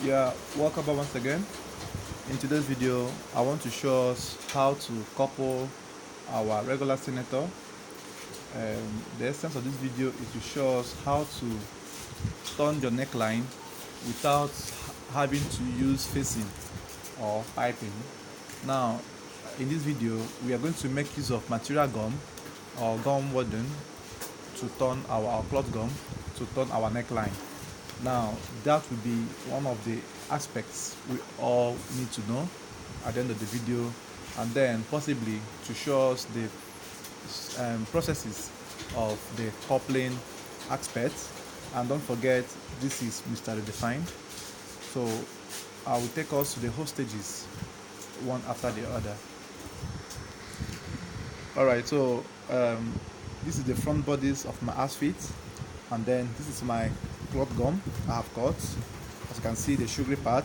Yeah, welcome back once again. In today's video, I want to show us how to couple our regular senator. The essence of this video is to show us how to turn your neckline without having to use facing or piping. Now, in this video, we are going to make use of material gum or gum wooden to turn our cloth gum to turn our neckline. Now, that will be one of the aspects we all need to know at the end of the video, and then possibly to show us the processes of the coupling aspects. And don't forget, this is Mr. Redefined. So I will take us to the whole stages one after the other. Alright, so this is the front bodies of my outfit, and then this is my cloth gum I have cut. As you can see, the sugary part.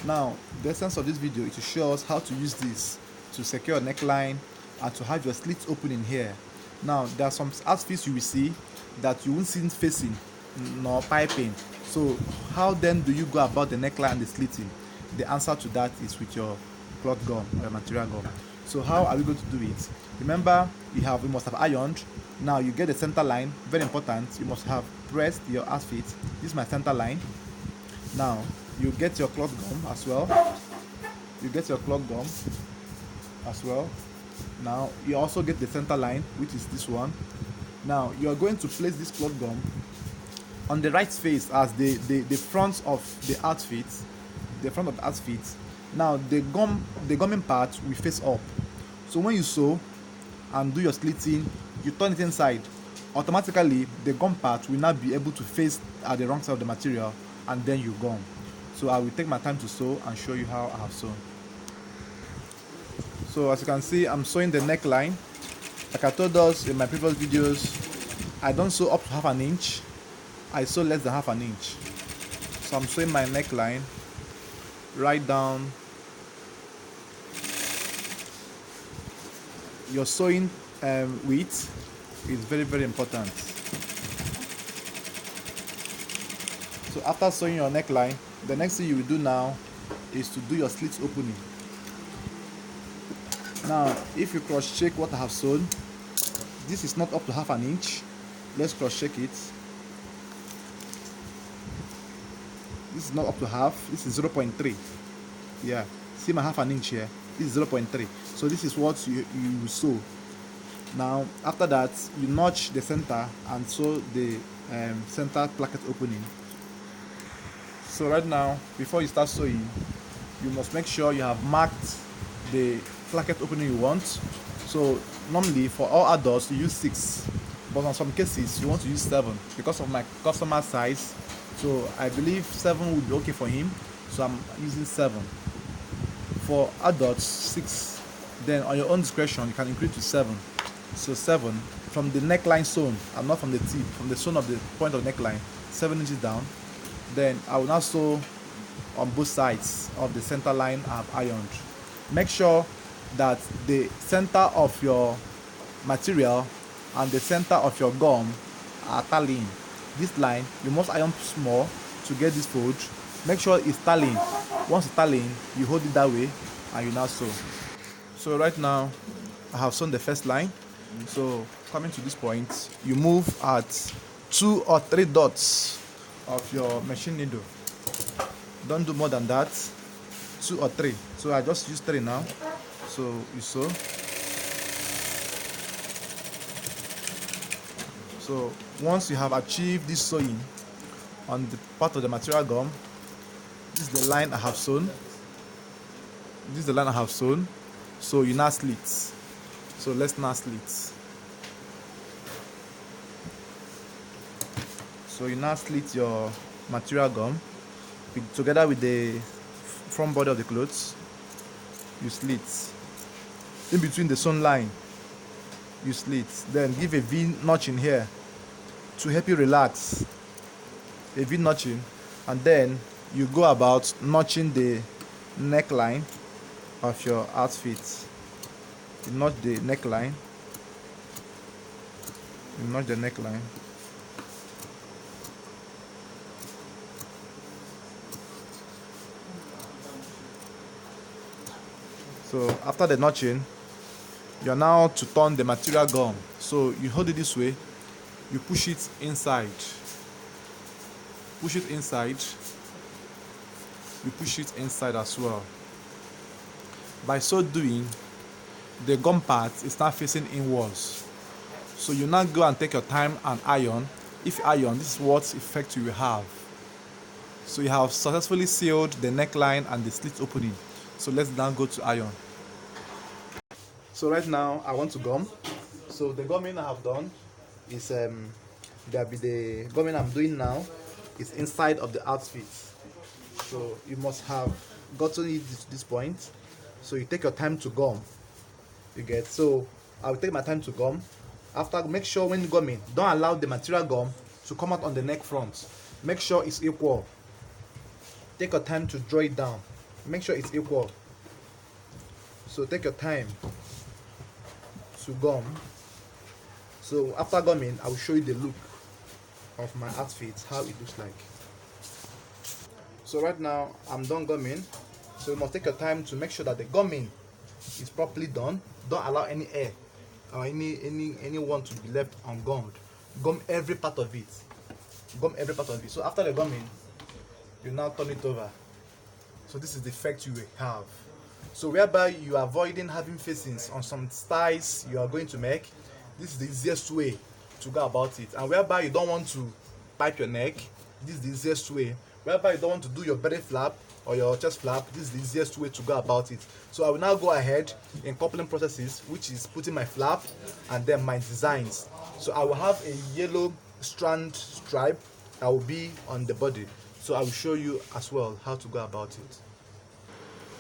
Now, the essence of this video is to show us how to use this to secure a neckline and to have your slits open in here. Now, there are some outfits you will see that you won't see facing nor piping. So how then do you go about the neckline and the slitting? The answer to that is with your cloth gum or your material gum. So how are we going to do it? Remember, we must have ironed. Now you get the center line, very important. You must have pressed your outfit. This is my center line. Now you get your cloth gum as well. Now you also get the center line, which is this one. Now you are going to place this cloth gum on the right face as the front of the outfit. Now the gumming part will face up. So when you sew and do your slitting, you turn it inside. Automatically, the gum part will not be able to face at the wrong side of the material, and then you gum. So I will take my time to sew and show you how I have sewn. So as you can see, I'm sewing the neckline. Like I told us in my previous videos, I don't sew up to half an inch. I sew less than half an inch. So I'm sewing my neckline right down. Your sewing width is very important. So after sewing your neckline, the next thing you will do now is to do your slits opening. Now if you cross check what I have sewn, this is not up to half an inch. Let's cross check it. This is not up to half, this is 0.3. Yeah, see my half an inch here. This is 0.3. So this is what you sew. Now after that, you notch the center and sew the center placket opening. So right now, before you start sewing, you must make sure you have marked the placket opening you want. So normally for all adults you use 6, but on some cases you want to use 7 because of my customer size. So I believe 7 would be okay for him, so I'm using 7. For adults, 6. Then on your own discretion, you can increase to 7. So 7 from the neckline sewn, and not from the tip, from the sewn of the point of neckline, 7 inches down. Then I will now sew on both sides of the center line I have ironed. Make sure that the center of your material and the center of your gum are tallying. This line, you must iron small to get this fold. Make sure it's tallying. Once it's tallying, you hold it that way and you now sew. So right now, I have sewn the first line. So coming to this point, you move at 2 or 3 dots of your machine needle. Don't do more than that. 2 or 3. So I just use 3 now. So you sew. So once you have achieved this sewing on the part of the material gum, this is the line I have sewn. So you now slit. So let's now slit. So you now slit your material gum together with the front body of the clothes. You slit in between the sewn line. You slit, then give a V notch in here to help you relax. A V notching, and then you go about notching the neckline of your outfit. You notch the neckline. So after the notching, you are now to turn the material gum. So you hold it this way, you push it inside, push it inside, you push it inside as well. By so doing, the gum part is now facing inwards. So you now go and take your time and iron. If iron, this is what effect you will have. So you have successfully sealed the neckline and the slit opening. So let's now go to iron. So right now I want to gum. So the gumming I have done is the gumming I'm doing now is inside of the outfit. So you must have gotten it to this point. So you take your time to gum. You get, so I will take my time to gum. After, make sure when gumming, don't allow the material gum to come out on the neck front. Make sure it's equal. Take your time to draw it down. Make sure it's equal. So take your time to gum. So after gumming, I will show you the look of my outfit, how it looks like. So right now I'm done gumming. So you must take your time to make sure that the gumming is properly done. Don't allow any air or anyone to be left ungummed. Gum every part of it. Gum every part of it. So after the gumming, you now turn it over. So this is the effect you will have. So whereby you are avoiding having facings on some styles you are going to make, this is the easiest way to go about it. And whereby you don't want to pipe your neck, this is the easiest way. Whereby you don't want to do your belly flap or your chest flap, this is the easiest way to go about it. So I will now go ahead in coupling processes, which is putting my flap and then my designs. So I will have a yellow strand stripe that will be on the body. So I will show you as well how to go about it.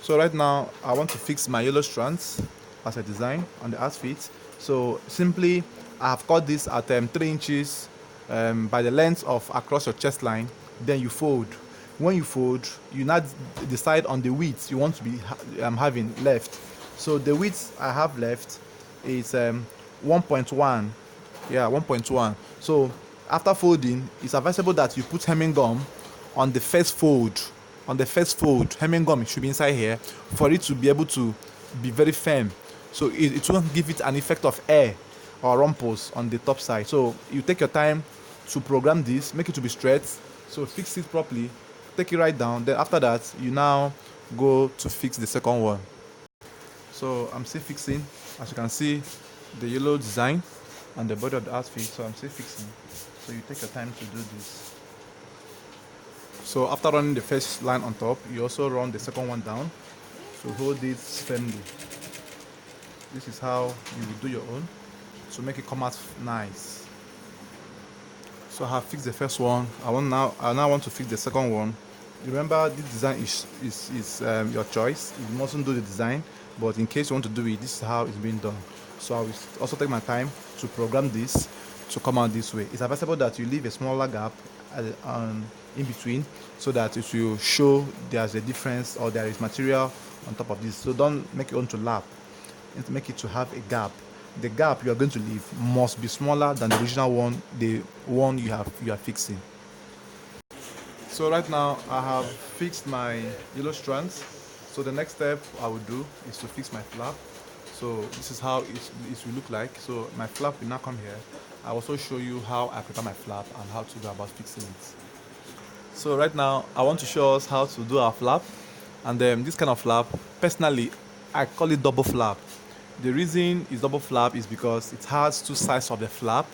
So right now I want to fix my yellow strands as a design on the outfit. So simply I have cut this at 3 inches by the length of across your chest line. Then you fold. When you fold, you now decide on the width you want to be having left. So the width I have left is 1.1. Yeah, 1.1. So after folding, it's advisable that you put hemming gum on the first fold. On the first fold, hemming gum should be inside here for it to be able to be very firm. So it won't give it an effect of air or rumples on the top side. So you take your time to program this, make it to be straight. So fix it properly, take it right down. Then after that, you now go to fix the second one. So I'm still fixing. As you can see, the yellow design and the body of the outfit. So I'm still fixing. So you take your time to do this. So after running the first line on top, you also run the second one down. So hold it firmly. This is how you will do your own to make it come out nice. So I have fixed the first one. I now want to fix the second one. Remember, this design is your choice. You mustn't do the design, but in case you want to do it, this is how it's being done. So I will also take my time to program this to come out this way. It's advisable that you leave a smaller gap in between so that it will show there's a difference or there is material on top of this. So don't make it on to lap. And to make it to have a gap. The gap you are going to leave must be smaller than the original one, the one you are fixing. So right now I have fixed my yellow strands. So the next step I will do is to fix my flap. So this is how it will look like. So my flap will now come here. I will also show you how I prepare my flap and how to go about fixing it. So right now I want to show us how to do our flap. And this kind of flap, personally, I call it double flap. The reason it's double flap is because it has two sides of the flap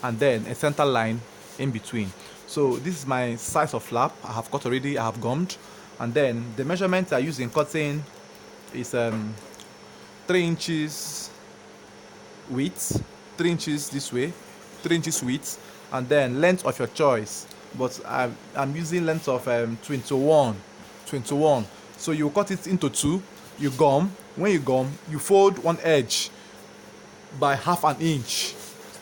and then a center line in between. So this is my size of flap. I have cut already, I have gummed. And then the measurement I use in cutting is 3 inches width, 3 inches this way, 3 inches width, and then length of your choice. But I'm using length of 21. So you cut it into 2, you gum. When you gum, you fold one edge by 1/2 inch.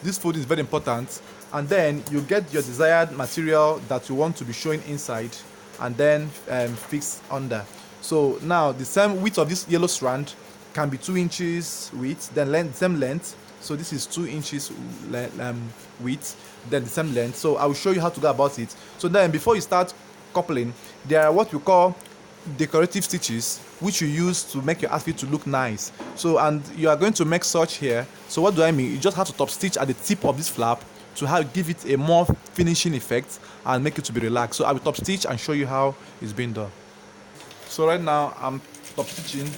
This fold is very important. And then you get your desired material that you want to be showing inside and then fix under. So now the same width of this yellow strand can be 2 inches width, then same length. So this is 2 inches width, then the same length. So I will show you how to go about it. So then before you start coupling, there are what we call decorative stitches which you use to make your outfit to look nice. So, and you are going to make such here. So what do I mean? You just have to top stitch at the tip of this flap to give it a more finishing effect and make it to be relaxed. So I will top stitch and show you how it's being done. So right now I'm top stitching.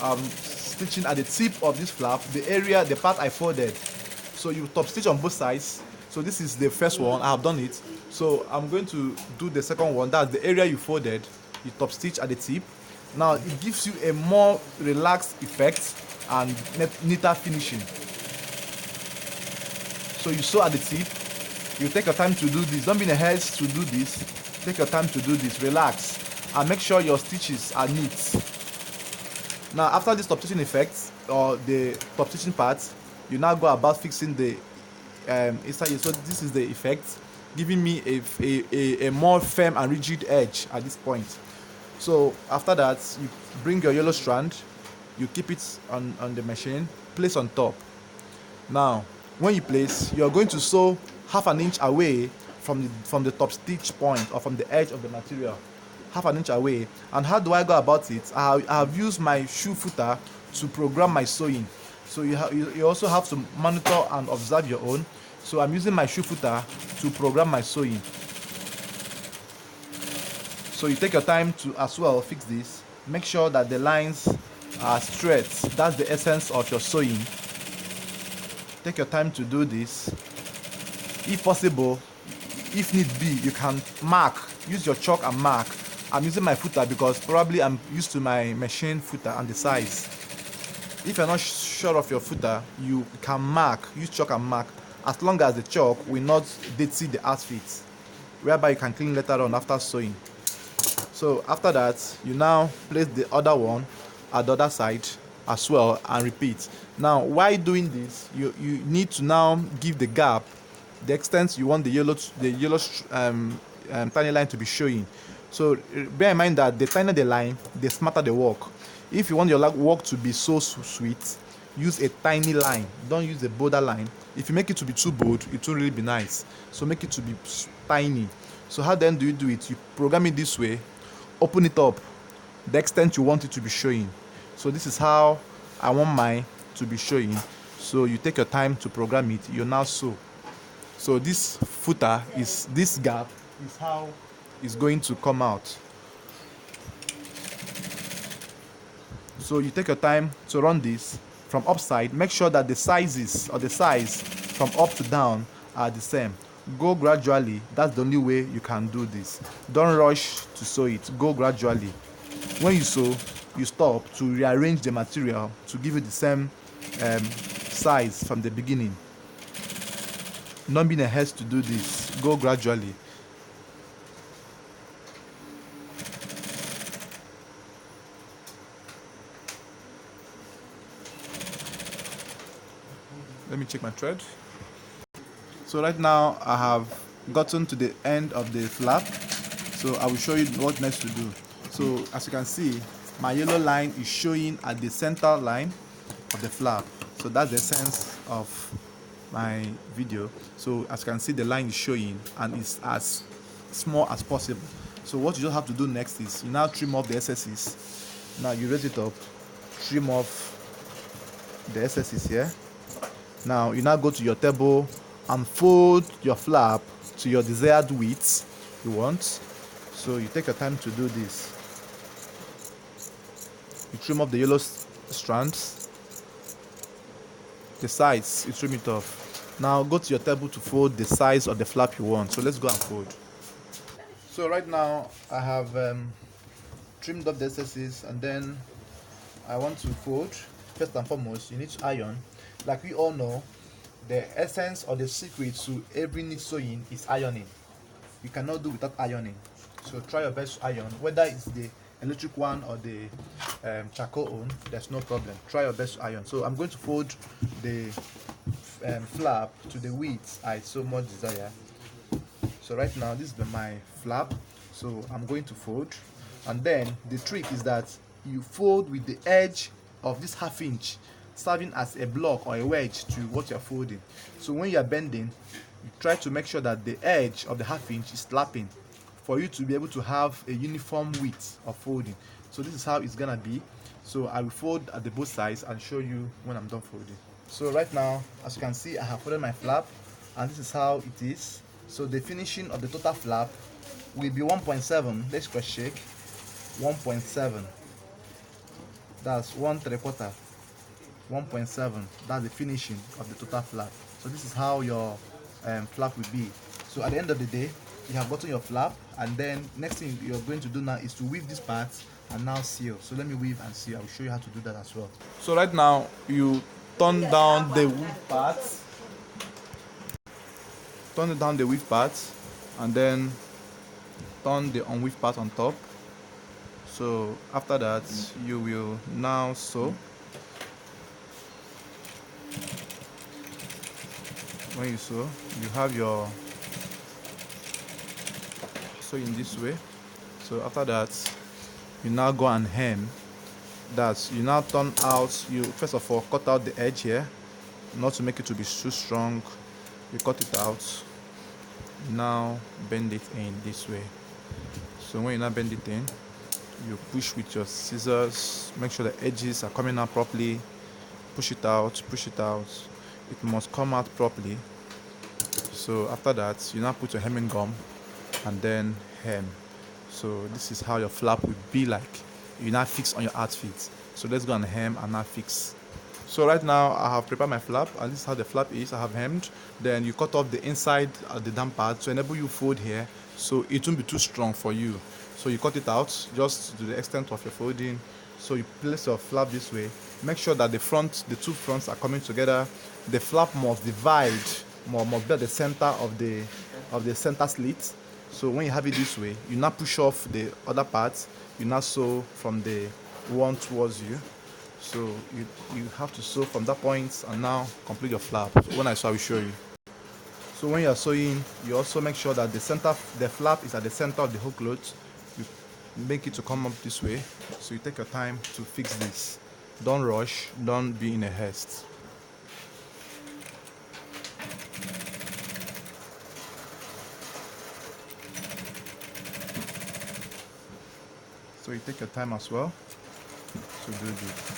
I'm stitching at the tip of this flap, the part I folded. So you top stitch on both sides. So this is the first one, I have done it. So I'm going to do the second one. That's the area you folded. You top stitch at the tip. Now it gives you a more relaxed effect and neater finishing. So you sew at the tip. You take your time to do this. Don't be in a haste to do this. Take your time to do this. Relax and make sure your stitches are neat. Now after this top stitching effect or the top stitching part, you now go about fixing the inside. So this is the effect, giving me a more firm and rigid edge at this point. So after that, you bring your yellow strand, you keep it on the machine, place on top. Now when you place, you are going to sew half an inch away from the top stitch point or from the edge of the material, half an inch away. And how do I go about it? I have used my shoe footer to program my sewing. So you also have to monitor and observe your own. So I'm using my shoe footer to program my sewing. So you take your time to as well fix this. Make sure that the lines are straight. That's the essence of your sewing. Take your time to do this. If possible, if need be, you can mark. Use your chalk and mark. I'm using my footer because probably I'm used to my machine footer and the size. If you're not sure of your footer, you can mark. Use chalk and mark, as long as the chalk will not dirty the outfit, whereby you can clean later on after sewing. So after that, you now place the other one at the other side as well and repeat. Now while doing this, you need to now give the gap the extent you want the yellow tiny line to be showing. So bear in mind that the thinner the line, the smarter the work. If you want your work to be so sweet, use a tiny line. Don't use a bolder line. If you make it to be too bold, it won't really be nice. So make it to be tiny. So how then do you do it? You program it this way, open it up the extent you want it to be showing. So this is how I want mine to be showing. So you take your time to program it. You now sew. So this footer is, this gap is how it's going to come out. So you take your time to run this from upside. Make sure that the sizes or the size from up to down are the same. Go gradually. That's the only way you can do this. Don't rush to sew it. Go gradually. When you sew, you stop to rearrange the material to give it the same size from the beginning. Don't be in a haste to do this. Go gradually. Let me check my thread. So right now I have gotten to the end of the flap. So I will show you what next to do. So as you can see, my yellow line is showing at the center line of the flap. So that's the essence of my video. So as you can see, the line is showing and it's as small as possible. So what you just have to do next is you now trim off the excesses. Now you raise it up, trim off the excesses here. Now you now go to your table and fold your flap to your desired width you want. So you take your time to do this. You trim off the yellow strands, the sides, you trim it off. Now go to your table to fold the size of the flap you want. So let's go and fold. So right now I have trimmed up the excesses, and then I want to fold. First and foremost, you need to iron. Like we all know, the essence or the secret to every neat sewing is ironing. You cannot do without ironing. So try your best to iron, whether it's the electric one or the charcoal one. There's no problem. Try your best to iron. So I'm going to fold the flap to the width I so much desire. So right now this is my flap. So I'm going to fold, and then the trick is that you fold with the edge of this ½ inch serving as a block or a wedge to what you're folding. So when you're bending, you try to make sure that the edge of the ½ inch is slapping for you to be able to have a uniform width of folding. So this is how it's gonna be. So I will fold at the both sides and show you when I'm done folding. So right now, as you can see, I have folded my flap, and this is how it is. So the finishing of the total flap will be 1.7. Let's cross check. 1.7. That's 1/3. 1.7. That's the finishing of the total flap. So this is how your flap will be. So at the end of the day, you have gotten your flap, and then next thing you're going to do now is to weave this part and now seal. So let me weave and seal. I will show you how to do that as well. So right now you turn down the weave part, and then turn the unweave part on top. So after that, you will now sew. When you sew, you have your sew in this way. So after that, you now go and hem. That's, you now turn out, you first of all cut out the edge here, not to make it to be too strong. You cut it out, now bend it in this way. So when you now bend it in, you push with your scissors, make sure the edges are coming out properly. Push it out, it must come out properly. So after that, you now put your hemming gum and then hem. So this is how your flap will be like. You now fix on your outfit. So let's go and hem and now fix. So right now I have prepared my flap, and this is how the flap is. I have hemmed. Then you cut off the inside of the damp part to enable you fold here, so it won't be too strong for you. So you cut it out just to the extent of your folding. So you place your flap this way. Make sure that the two fronts are coming together. The flap must divide, must be at the center of the center slit. So when you have it this way, you now push off the other parts. You now sew from the one towards you. So you have to sew from that point and now complete your flap. So when I sew, I will show you. So when you are sewing, you also make sure that the flap is at the center of the whole cloth. You make it to come up this way. So you take your time to fix this. Don't rush, don't be in a haste. So you take your time as well to do this.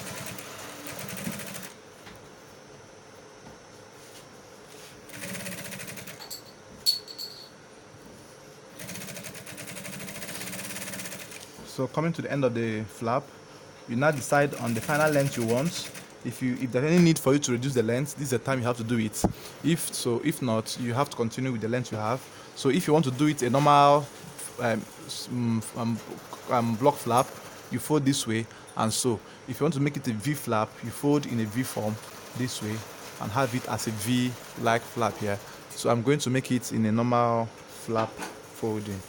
So coming to the end of the flap, you now decide on the final length you want. If there's any need for you to reduce the length, this is the time you have to do it. If not, you have to continue with the length you have. So if you want to do it a normal block flap, you fold this way and sew. If you want to make it a V flap, you fold in a V form this way and have it as a V like flap here. So I'm going to make it in a normal flap folding.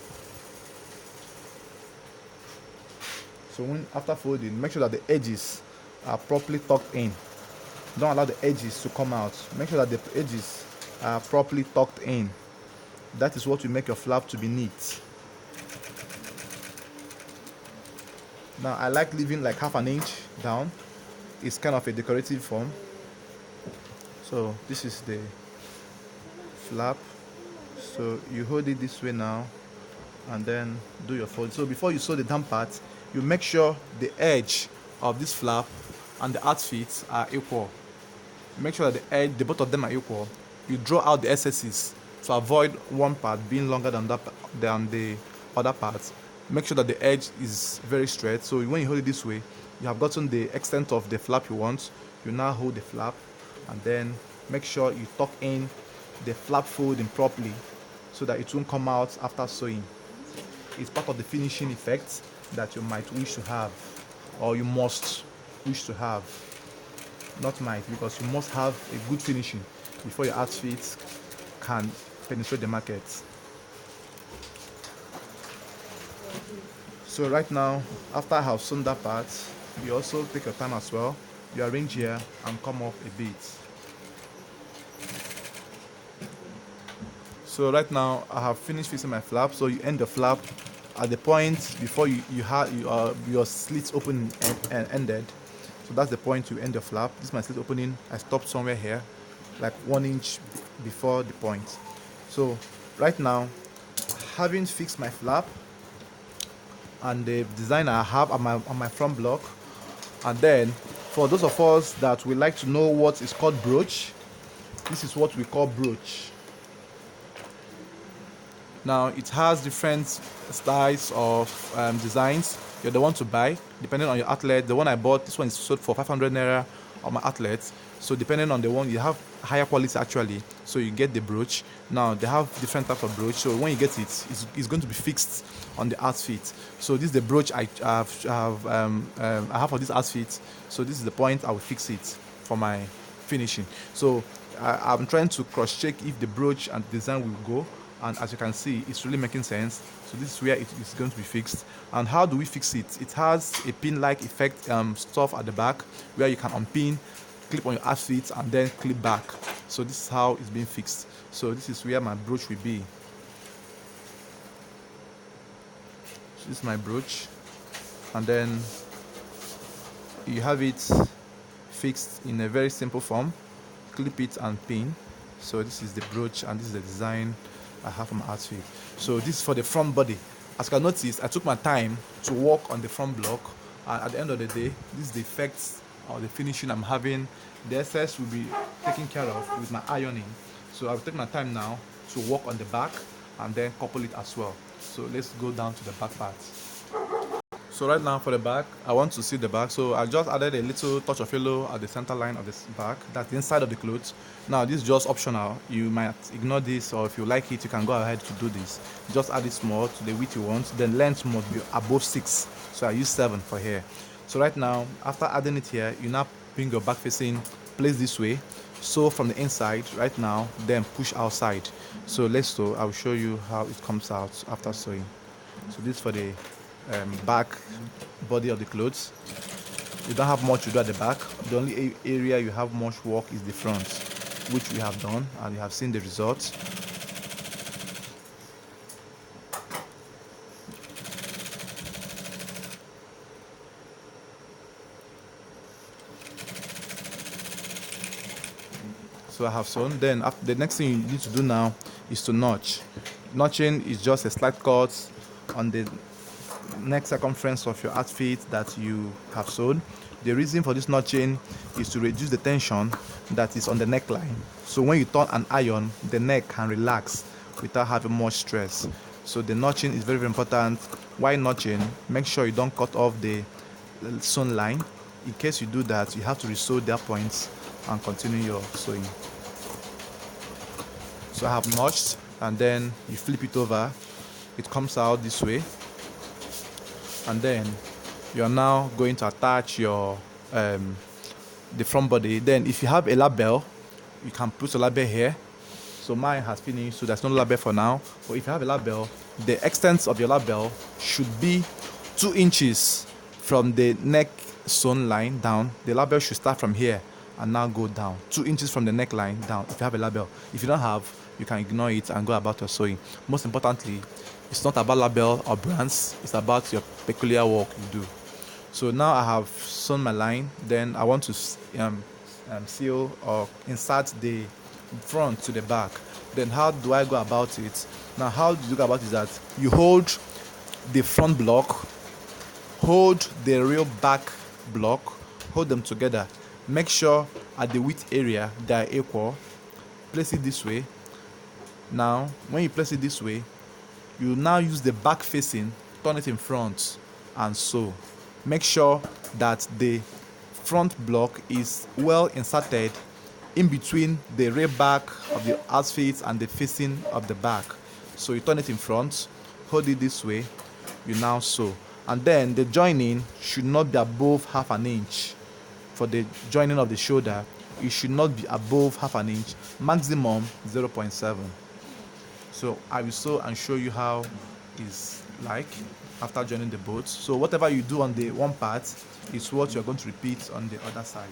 So after folding, make sure that the edges are properly tucked in. Don't allow the edges to come out. Make sure that the edges are properly tucked in. That is what will make your flap to be neat. Now I like leaving like half an inch down. It's kind of a decorative form. So this is the flap. So you hold it this way now and then do your fold. So before you sew the damp part, you make sure the edge of this flap and the outfit are equal. Make sure that the both of them are equal. You draw out the excesses to avoid one part being longer than the other part. Make sure that the edge is very straight. So when you hold it this way, you have gotten the extent of the flap you want. You now hold the flap and then make sure you tuck in the flap folding properly so that it won't come out after sewing. It's part of the finishing effect that you might wish to have, or you must wish to have. Not might, because you must have a good finishing before your outfit can penetrate the market. So right now, after I have sewn that part, you also take your time as well. You arrange here and come off a bit. So right now I have finished fixing my flap. So you end the flap at the point before your slits open and ended. So that's the point you end the flap. This is my slit opening. I stopped somewhere here, like 1 inch before the point. So right now, having fixed my flap and the design I have on my front block, and then for those of us that would like to know what is called brooch, this is what we call brooch. Now it has different styles of designs. You're the one to buy depending on your outlet. The one I bought, this one is sold for 500 naira on my outlet. So depending on the one, you have higher quality actually. So you get the brooch. Now they have different types of brooch. So when you get it, it's going to be fixed on the outfit. So this is the brooch I have for this outfit. So this is the point I will fix it for my finishing. So I'm trying to cross check if the brooch and design will go. And as you can see, it's really making sense. So this is where it is going to be fixed. And how do we fix it? It has a pin-like effect stuff at the back where you can unpin, clip on your outfit, and then clip back. So this is how it's being fixed. So this is where my brooch will be. So this is my brooch, and then you have it fixed in a very simple form. Clip it and pin. So this is the brooch, and this is the design I have on my outfit. So this is for the front body. As you can notice, I took my time to work on the front block, and at the end of the day, this is the effects or the finishing I'm having. The excess will be taken care of with my ironing. So I'll take my time now to work on the back and then couple it as well. So let's go down to the back part. So right now for the back, I want to see the back. So I just added a little touch of yellow at the center line of this back. That's the inside of the clothes. Now this is just optional. You might ignore this, or if you like it, you can go ahead to do this. Just add it small to the width you want. The length must be above 6. So I use 7 for here. So right now, after adding it here, you now bring your back facing, place this way. Sew from the inside right now, then push outside. So let's sew. I will show you how it comes out after sewing. So this is for the back body of the clothes. You don't have much to do at the back. The only area you have much work is the front, which we have done, and you have seen the results. So I have sewn. Then the next thing you need to do now is to notch. Notching is just a slight cut on the neck circumference of your outfit that you have sewn. The reason for this notching is to reduce the tension that is on the neckline. So when you turn an iron, the neck can relax without having much stress. So the notching is very, very important. While notching, make sure you don't cut off the sewn line. In case you do that, you have to resew their points and continue your sewing. So I have notched, and then you flip it over. It comes out this way. And then you are now going to attach your the front body. Then if you have a label, you can put a label here. So mine has finished, so there's no label for now. But if you have a label, the extent of your label should be 2 inches from the neck sewn line down. The label should start from here and now go down 2 inches from the neckline down. If you have a label, if you don't have, you can ignore it and go about your sewing. Most importantly, it's not about label or brands, it's about your peculiar work you do. So now I have sewn my line. Then I want to seal or insert the front to the back. Then how do I go about it? Now how you go about it is that you hold the front block, hold the real back block, hold them together. Make sure at the width area they are equal. Place it this way. Now when you place it this way, you now use the back facing, turn it in front and sew. Make sure that the front block is well inserted in between the rear back of the outfit and the facing of the back. So you turn it in front, hold it this way, you now sew. And then the joining should not be above half an inch. For the joining of the shoulder, it should not be above half an inch, maximum 0.7. So I will sew and show you how it's like after joining the both. So whatever you do on the one part is what you're going to repeat on the other side.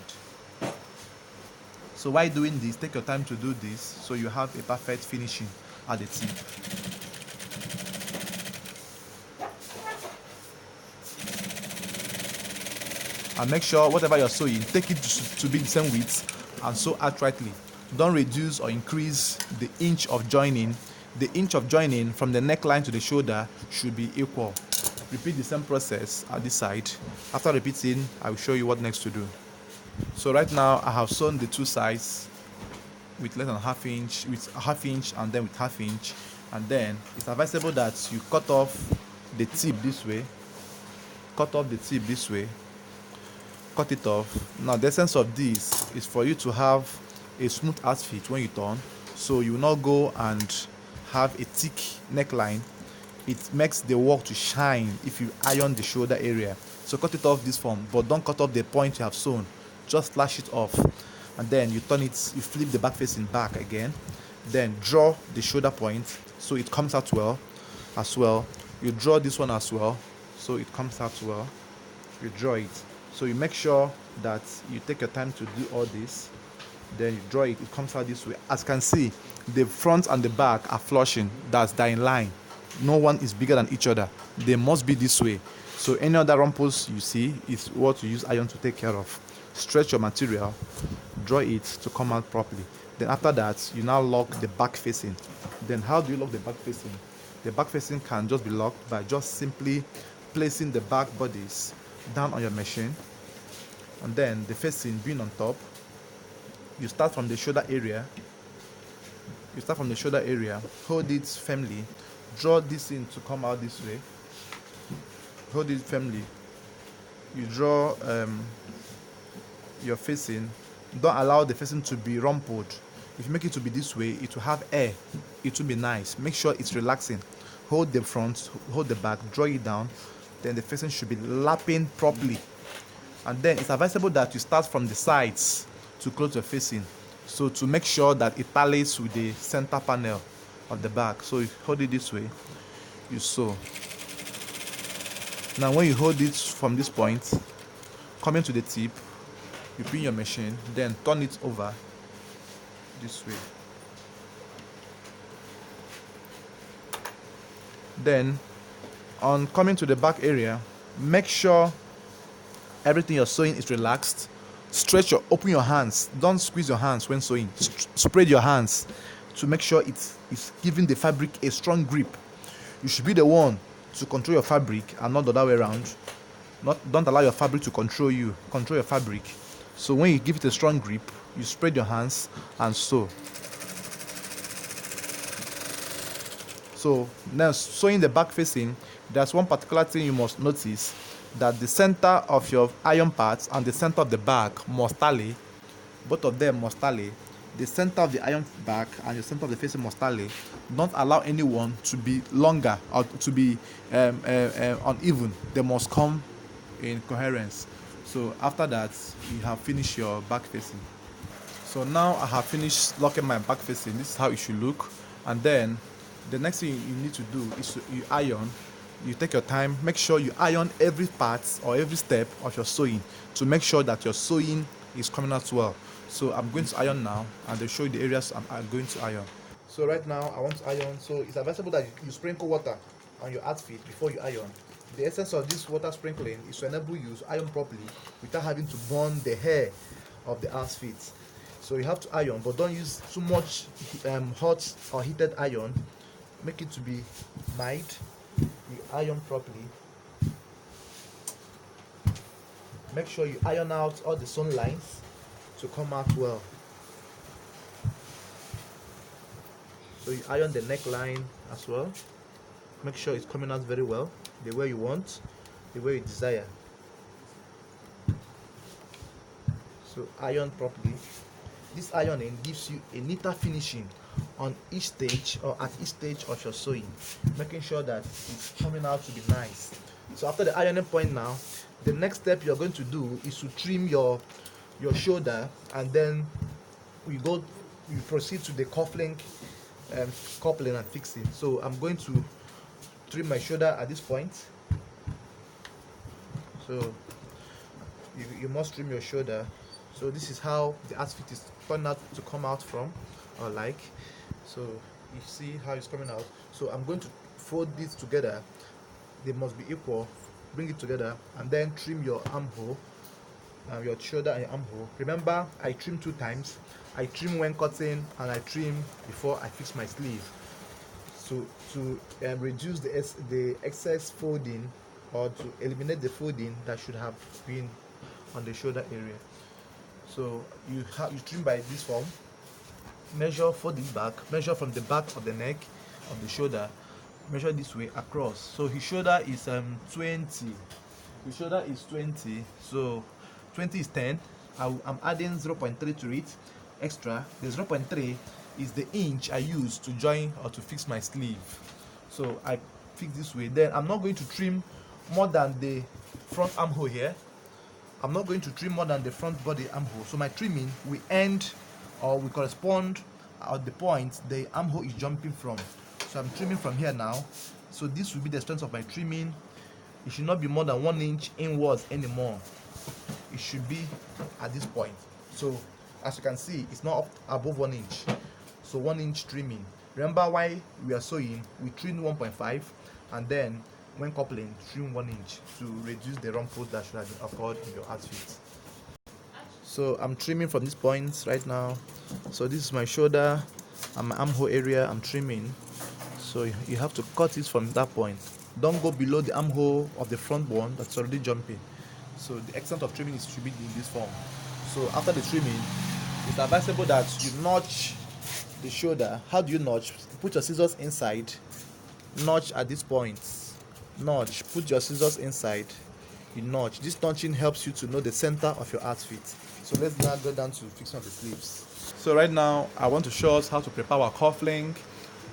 So while doing this, take your time to do this so you have a perfect finishing at the tip. And make sure whatever you're sewing, take it to be the same width and sew outrightly. Don't reduce or increase the inch of joining the inch of joining from the neckline to the shoulder should be equal. Repeat the same process at this side. After repeating, I will show you what next to do. So right now I have sewn the two sides with less than half inch, and then with half inch, and then it's advisable that you cut off the tip this way, cut it off. Now the essence of this is for you to have a smooth outfit when you turn, so you will not go and have a thick neckline. It makes the work to shine if you iron the shoulder area. So cut it off this form, but don't cut off the point you have sewn, just slash it off, and then you turn it, you flip the back facing back again, then draw the shoulder point so it comes out well as well. You draw this one as well so it comes out well. You draw it, so you make sure that you take your time to do all this, then you draw it, it comes out this way. As you can see, the front and the back are flushing, they're in line. No one is bigger than each other, they must be this way. So any other rumples you see is what you use iron to take care of. Stretch your material, draw it to come out properly. Then after that, you now lock the back facing. Then how do you lock the back facing? The back facing can just be locked by just simply placing the back bodies down on your machine, and then the facing being on top. You start from the shoulder area, hold it firmly, draw this in to come out this way, hold it firmly. You draw your facing. Don't allow the facing to be rumpled. If you make it to be this way, it will have air, it will be nice. Make sure it's relaxing. Hold the front, hold the back, draw it down, then the facing should be lapping properly. And then it's advisable that you start from the sides to close your facing, so to make sure that it tallies with the center panel of the back. So you hold it this way, you sew. Now when you hold it from this point coming to the tip, you pin your machine, then turn it over this way. Then on coming to the back area, make sure everything you're sewing is relaxed. Open your hands, don't squeeze your hands when sewing. Spread your hands to make sure it's giving the fabric a strong grip. You should be the one to control your fabric and not the other way around. Don't allow your fabric to control you. Control your fabric. So when you give it a strong grip, you spread your hands and sew. So now sewing the back facing, there's one particular thing you must notice, that the center of your iron parts and the center of the back must tally. Both of them must tally. The center of the iron back and the center of the facing must tally. Don't allow anyone to be longer or to be uneven. They must come in coherence. So after that, you have finished your back facing. So now I have finished locking my back facing. This is how it should look. And then the next thing you need to do is you iron. You take your time, make sure you iron every part or every step of your sewing to make sure that your sewing is coming out well. So I'm going to iron now, and they'll show you the areas I'm going to iron. So right now I want to iron, so it's advisable that you sprinkle water on your outfit before you iron. The essence of this water sprinkling is to enable you to iron properly without having to burn the hair of the outfit. So you have to iron, but don't use too much hot or heated iron. Make it to be mild. You iron properly. Make sure you iron out all the sewn lines to come out well. So you iron the neckline as well. Make sure it's coming out very well, the way you want, the way you desire. So iron properly. This ironing gives you a neater finishing on each stage or at each stage of your sewing, making sure that it's coming out to be nice. So after the ironing point now, the next step you're going to do is to trim your shoulder, and then you proceed to the coupling and fixing. So I'm going to trim my shoulder at this point. So you must trim your shoulder. So this is how the outfit is turned out to come out from, or like. So you see how it's coming out. So I'm going to fold this together. They must be equal. Bring it together and then trim your armhole, your shoulder and your armhole. Remember, I trim 2 times. I trim when cutting and I trim before I fix my sleeve. to reduce the excess folding, or to eliminate the folding that should have been on the shoulder area. So you trim by this form. Measure for the back, measure from the back of the neck of the shoulder, measure this way across. So his shoulder is 20, his shoulder is 20, so 20 is 10. I'm adding 0.3 to it extra. The 0.3 is the inch I use to join or to fix my sleeve, so I fix this way. Then I'm not going to trim more than the front armhole here. I'm not going to trim more than the front body armhole, so my trimming will end or will correspond at the point the armhole is jumping from. So I'm trimming from here now, so this will be the extent of my trimming. It should not be more than 1 inch inwards anymore. It should be at this point. So as you can see, it's not up above 1 inch, so 1 inch trimming. Remember, why we are sewing, we trim 1.5, and then when coupling, trim 1 inch to reduce the rumples that should have been occurred in your outfit. So I'm trimming from this point right now. So this is my shoulder and my armhole area. I'm trimming, so you have to cut it from that point. Don't go below the armhole of the front one that's already jumping. So the extent of trimming should be in this form. So after the trimming, it's advisable that you notch the shoulder. How do you notch? Put your scissors inside, notch at this point, notch, put your scissors inside, you notch. This notching helps you to know the center of your outfit. So let's now go down to fixing of the sleeves. So right now I want to show us how to prepare our cufflink,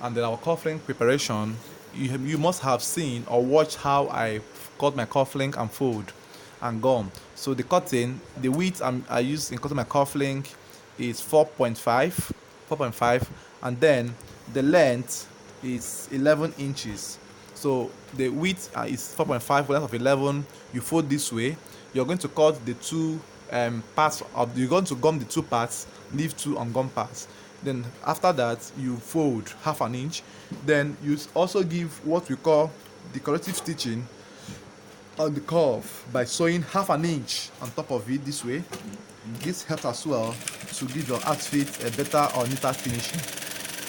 and then our cufflink preparation, you must have seen or watched how I cut my cufflink and fold and gum. So the cutting, the width I use in cutting my cufflink is 4.5, and then the length is 11 inches. So the width is 4.5, length of 11. You fold this way. You're going to cut the two parts of, you're going to gum the two parts, leave two ungum parts. Then after that, you fold half an inch. Then you also give what we call decorative stitching on the curve by sewing half an inch on top of it this way. This helps as well to give your outfit a better or neater finishing.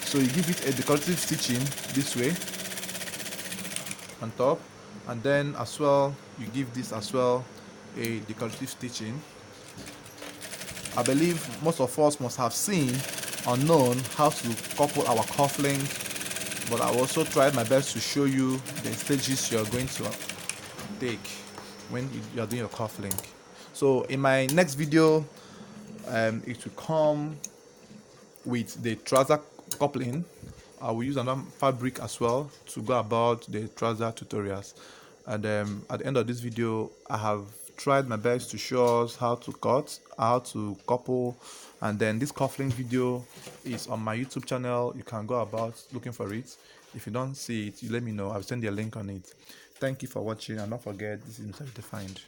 So you give it a decorative stitching this way on top, and then as well you give this as well a decorative stitching. I believe most of us must have seen or known how to couple our cufflink, but I also tried my best to show you the stages you're going to take when you are doing your cufflink. So in my next video, it will come with the trouser coupling. I will use another fabric as well to go about the trouser tutorials. And at the end of this video, I have tried my best to show us how to cut, how to couple, and then this cufflink video is on my YouTube channel. You can go about looking for it. If you don't see it, you let me know. I'll send you a link on it. Thank you for watching, and don't forget, this is Redefined.